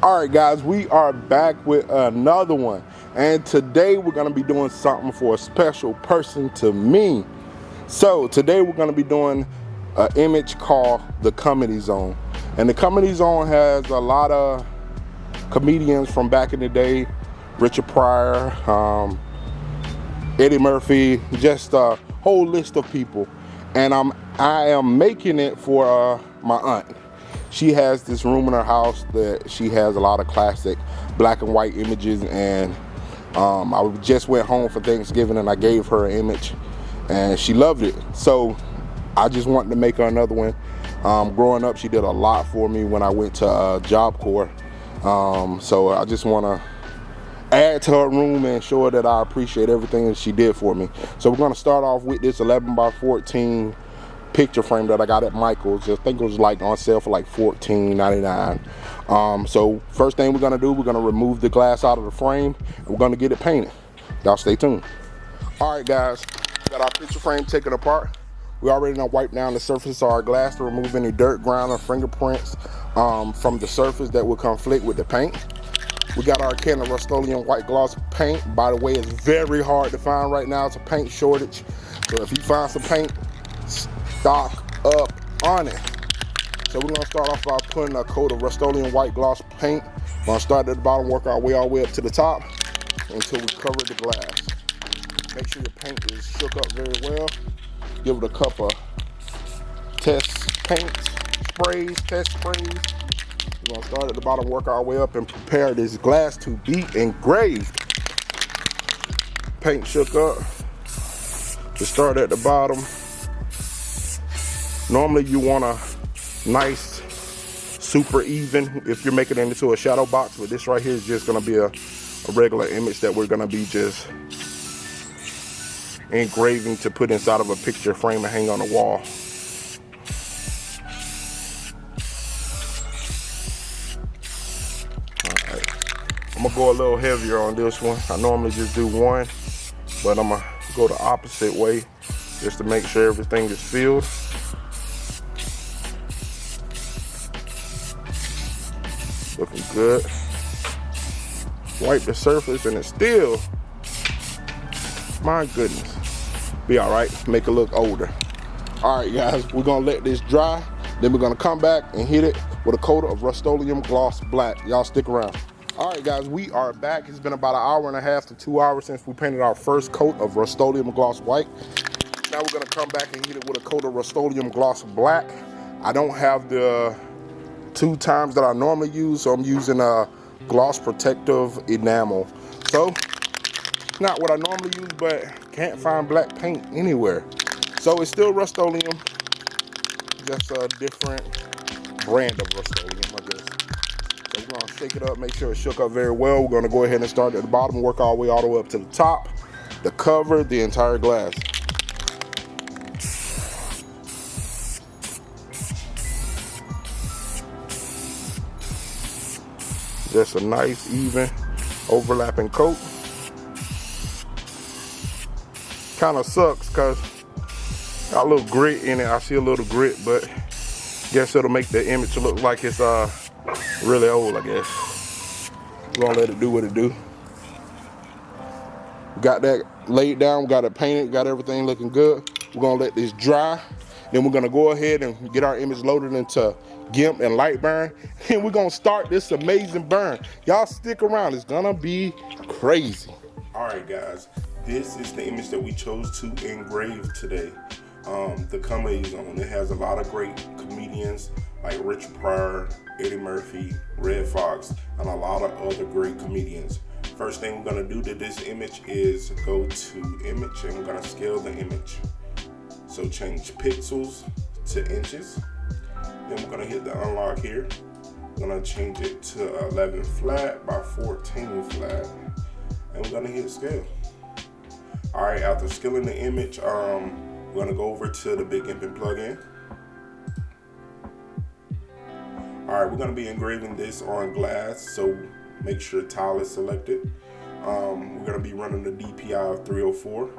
Alright guys, we are back with another one, and today we're going to be doing something for a special person to me. So today we're going to be doing an image called The Comedy Zone, and The Comedy Zone has a lot of comedians from back in the day, Richard Pryor, Eddie Murphy, just a whole list of people, and I am making it for my aunt. She has this room in her house that she has a lot of classic black and white images, and I just went home for Thanksgiving and I gave her an image and she loved it. So I just wanted to make her another one. Growing up, she did a lot for me when I went to Job Corps. So I just want to add to her room and show her that I appreciate everything that she did for me. So we're going to start off with this 11 by 14 picture frame that I got at Michael's. I think it was like on sale for like $14.99. So first thing we're gonna do, we're gonna remove the glass out of the frame and we're gonna get it painted. Y'all stay tuned. All right guys, got our picture frame taken apart. We already done wiped down the surface of our glass to remove any dirt, grime, or fingerprints from the surface that will conflict with the paint. We got our Canvas-King-Engraver white gloss paint. By the way, it's very hard to find right now. It's a paint shortage. So if you find some paint, stock up on it. So we're gonna start off by putting a coat of Rustoleum white gloss paint. We're gonna start at the bottom, work our way all the way up to the top until we cover the glass. Make sure your paint is shook up very well. Give it a couple test paints, test sprays. We're gonna start at the bottom, work our way up, and prepare this glass to be engraved. Paint shook up. Just start at the bottom. Normally you want a nice, super even if you're making it into a shadow box, but this right here is just gonna be a regular image that we're gonna be just engraving to put inside of a picture frame and hang on the wall. Alright, I'm gonna go a little heavier on this one. I normally just do one, but I'm gonna go the opposite way just to make sure everything is filled. Looking good. Wipe the surface and it's still, my goodness, be all right. Make it look older. All right, guys, we're gonna let this dry. Then we're gonna come back and hit it with a coat of Rustoleum Gloss Black. Y'all stick around. All right, guys, we are back. It's been about an hour and a half to 2 hours since we painted our first coat of Rustoleum Gloss White. Now we're gonna come back and hit it with a coat of Rustoleum Gloss Black. I don't have the 2 times that I normally use, so I'm using a gloss protective enamel. So not what I normally use, but can't find black paint anywhere. So it's still Rustoleum, just a different brand of Rustoleum, I guess. So we're gonna shake it up, make sure it's shook up very well. We're gonna go ahead and start at the bottom, work our way all the way up to the top to cover the entire glass. Just a nice, even, overlapping coat. Kind of sucks because got a little grit in it. I see a little grit, but guess it'll make the image look like it's really old, I guess. We're gonna let it do what it do. Got that laid down, we got it painted, got everything looking good. We're gonna let this dry. Then we're gonna go ahead and get our image loaded into Gimp and Lightburn, and we're gonna start this amazing burn. Y'all stick around, it's gonna be crazy. All right, guys, this is the image that we chose to engrave today. The Comedy Zone. It has a lot of great comedians like Richard Pryor, Eddie Murphy, Red Fox, and a lot of other great comedians. First thing we're gonna do to this image is go to image, and we're gonna scale the image. So change pixels to inches. Then we're gonna hit the unlock here. We're gonna change it to 11 flat by 14 flat. And we're gonna hit scale. All right, after scaling the image, we're gonna go over to the Big Gimpin Plugin. All right, we're gonna be engraving this on glass, so make sure tile is selected. We're gonna be running the DPI of 304.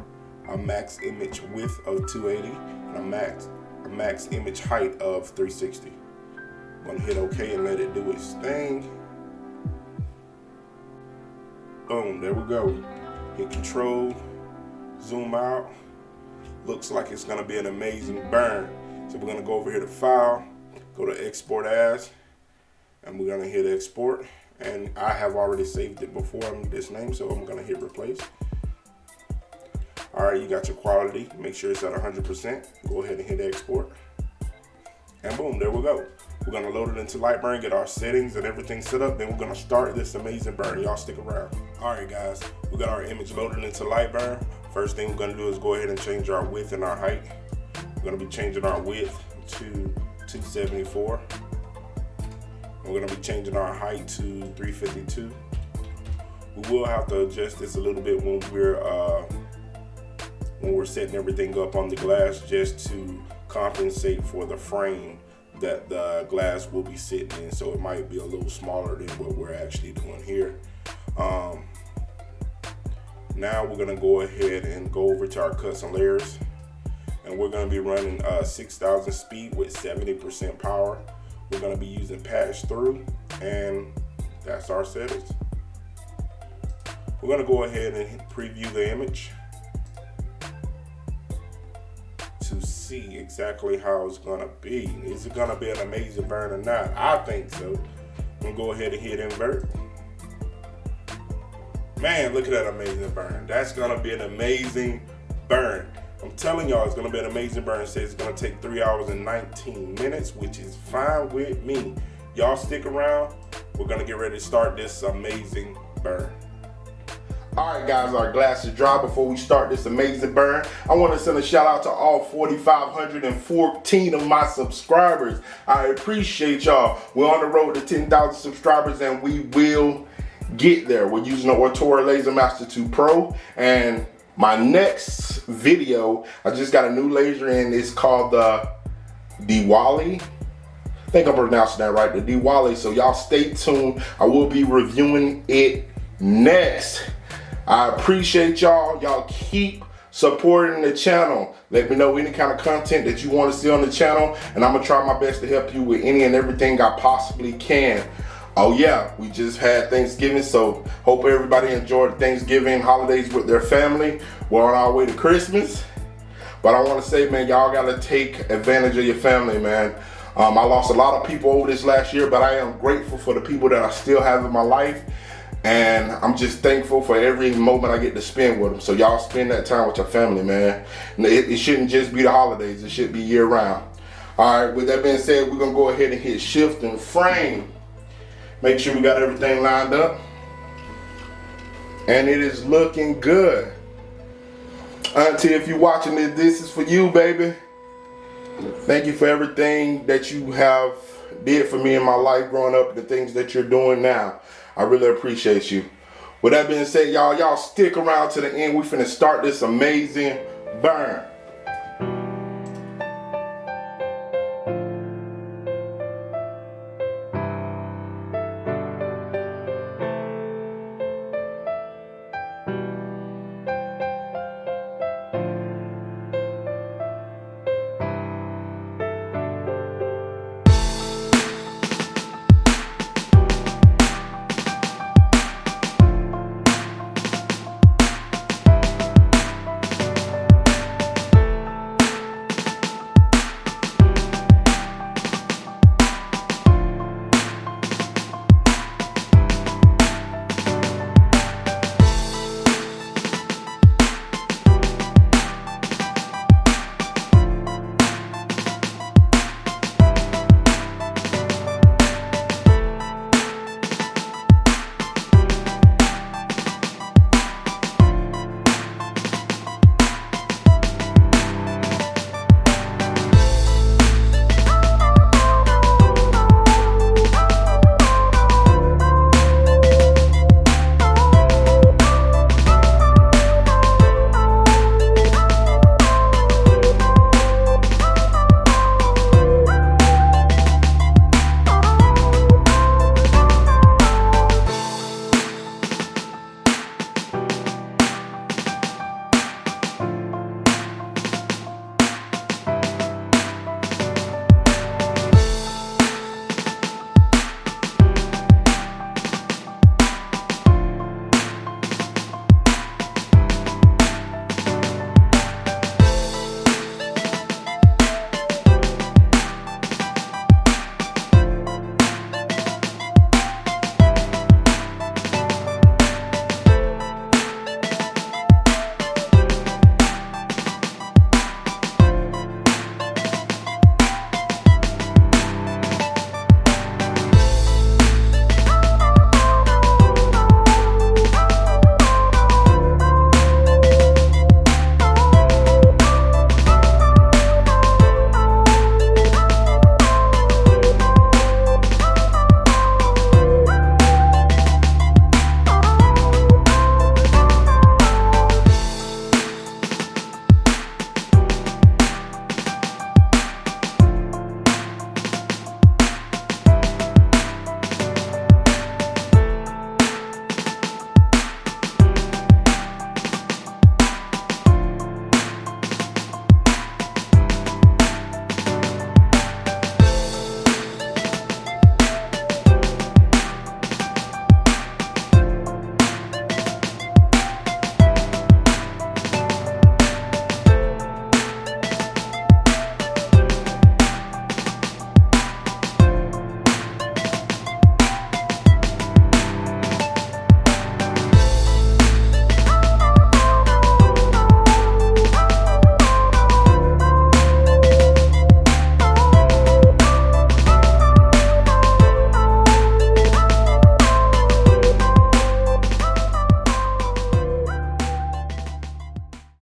A max image width of 280 and a max image height of 360. I'm gonna hit OK and let it do its thing. Boom, there we go. Hit control, zoom out. Looks like it's gonna be an amazing burn. So we're gonna go over here to file, go to export as, and we're gonna hit export. And I have already saved it before in this name, so I'm gonna hit replace. All right, you got your quality. Make sure it's at 100%. Go ahead and hit export. And boom, there we go. We're gonna load it into Lightburn, get our settings and everything set up. Then we're gonna start this amazing burn. Y'all stick around. All right, guys, we got our image loaded into Lightburn. First thing we're gonna do is go ahead and change our width and our height. We're gonna be changing our width to 274. We're gonna be changing our height to 352. We will have to adjust this a little bit when we're setting everything up on the glass, just to compensate for the frame that the glass will be sitting in. So it might be a little smaller than what we're actually doing here. Now we're gonna go ahead and go over to our cuts and layers, and we're gonna be running 6,000 speed with 70% power. We're gonna be using pass-through, and that's our settings. We're gonna go ahead and preview the image to see exactly how it's gonna be. Is it gonna be an amazing burn or not? I think so. I'm gonna go ahead and hit invert. Man, look at that amazing burn. That's gonna be an amazing burn. I'm telling y'all, it's gonna be an amazing burn. It says it's gonna take 3 hours and 19 minutes, which is fine with me. Y'all stick around. We're gonna get ready to start this amazing burn. All right, guys, our glass is dry. Before we start this amazing burn, I want to send a shout out to all 4,514 of my subscribers. I appreciate y'all. We're on the road to 10,000 subscribers, and we will get there. We're using the Ortur Laser Master 2 Pro, and my next video, I just got a new laser in. It's called the Diwali. I think I'm pronouncing that right, the Diwali. So y'all stay tuned. I will be reviewing it next. I appreciate y'all. Y'all keep supporting the channel. Let me know any kind of content that you want to see on the channel, and I'm gonna try my best to help you with any and everything I possibly can. Oh yeah, we just had Thanksgiving, so hope everybody enjoyed Thanksgiving holidays with their family. We're on our way to Christmas. But I want to say, man, y'all gotta take advantage of your family, man. I lost a lot of people over this last year, but I am grateful for the people that I still have in my life. And I'm just thankful for every moment I get to spend with them. So y'all spend that time with your family, man. It shouldn't just be the holidays, it should be year round. All right, with that being said, we're gonna go ahead and hit shift and frame. Make sure we got everything lined up. And it is looking good. Auntie, if you're watching this, this is for you, baby. Thank you for everything that you have did for me in my life growing up, and the things that you're doing now. I really appreciate you. With that being said, y'all stick around to the end. We finna start this amazing burn.